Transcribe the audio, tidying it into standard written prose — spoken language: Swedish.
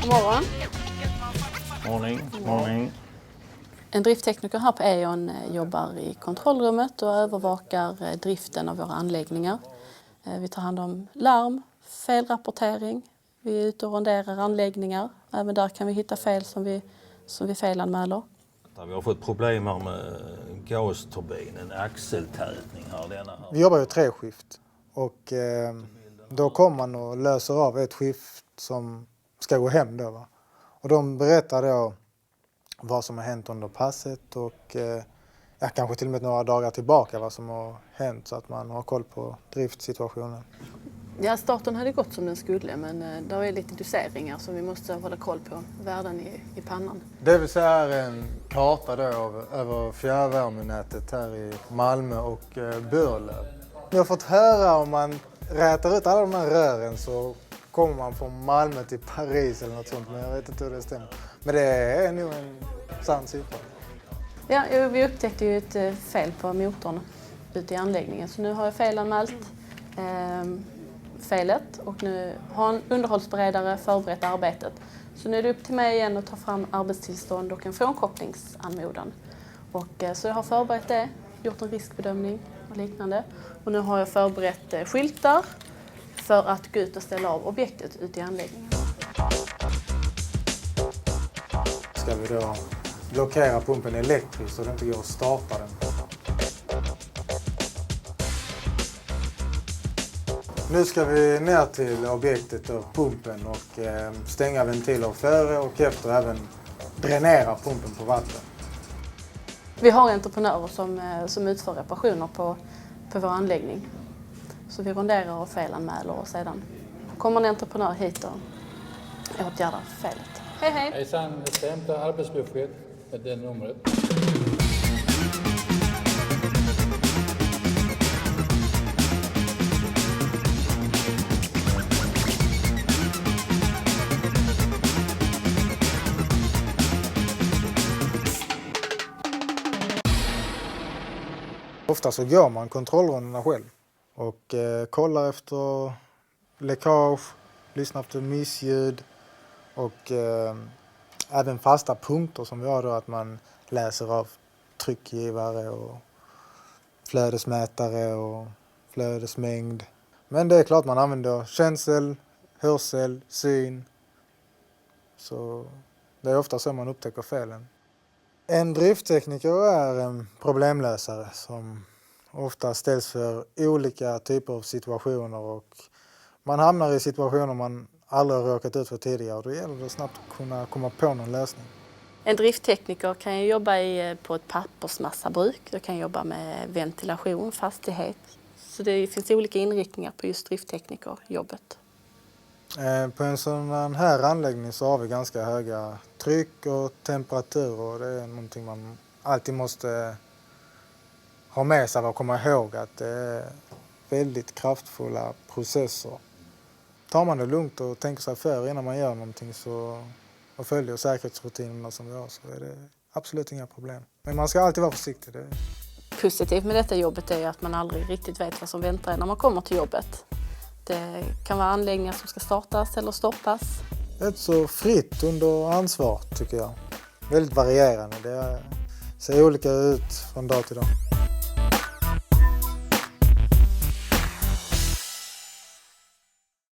morgon. Morning. En drifttekniker här på E.ON jobbar i kontrollrummet och övervakar driften av våra anläggningar. Vi tar hand om larm, felrapportering. Vi är ute och ronderar anläggningar. Även där kan vi hitta fel som vi felanmäler. Vi har fått problem här med gasturbinen, axeltätning här. Vi jobbar ju 3-skift och då kommer man och löser av ett skift som ska gå hem då. Va? Och de berättar då vad som har hänt under passet och kanske till och med några dagar tillbaka vad som har hänt så att man har koll på driftsituationen. Ja, starten hade gått som den skulle, men det är lite doseringar som vi måste hålla koll på, värden i pannan. Det vill säga är en karta då över fjärrvärmenätet här i Malmö och Burlöv. Jag har fått höra om man rätar ut alla de här rören så kommer man från Malmö till Paris eller något sånt, men jag vet inte hur det stämmer. Men det är nog en sann siffra. Ja, vi upptäckte ju ett fel på motorn ute i anläggningen, så nu har jag felanmält felet och nu har en underhållsberedare förberett arbetet. Så nu är det upp till mig igen att ta fram arbetstillstånd och en frånkopplingsanmodan. Så jag har förberett det, gjort en riskbedömning och liknande. Och nu har jag förberett skyltar för att gå ut och ställa av objektet ute i anläggningen. Ska vi då blockera pumpen elektriskt så det inte går att starta den. Nu ska vi ner till objektet och pumpen och stänga ventiler före och efter, även dränera pumpen på vatten. Vi har entreprenörer som utför reparationer på vår anläggning. Så vi ronderar och felanmäler och sedan kommer en entreprenör hit och åtgärdar felet. Hej! Hejsan, jag ska hämta arbetsbesked med det numret. Ofta så går man kontrollrunnorna själv och kollar efter läckage, lyssnar efter missljud och även fasta punkter som vi har då, att man läser av tryckgivare och flödesmätare och flödesmängd. Men det är klart man använder känsel, hörsel, syn. Så det är ofta så man upptäcker felen. En drifttekniker är en problemlösare som ofta ställs för olika typer av situationer och man hamnar i situationer man aldrig har råkat ut för tidigare och då gäller det snabbt att kunna komma på någon lösning. En drifttekniker kan ju jobba på ett pappersmassabruk, det kan jobba med ventilation, fastighet. Så det finns olika inriktningar på just driftteknikerjobbet. På en sån här anläggning så har vi ganska höga tryck och temperatur och det är någonting man alltid måste ha med sig och komma ihåg att det är väldigt kraftfulla processer. Tar man det lugnt och tänker sig för innan man gör någonting och följer säkerhetsrutinerna som vi har så är det absolut inga problem. Men man ska alltid vara försiktig. Positivt med detta jobbet är att man aldrig riktigt vet vad som väntar när man kommer till jobbet. Det kan vara anläggningar som ska startas eller stoppas. Rätt så fritt under ansvar tycker jag. Väldigt varierande. Det ser olika ut från dag till dag.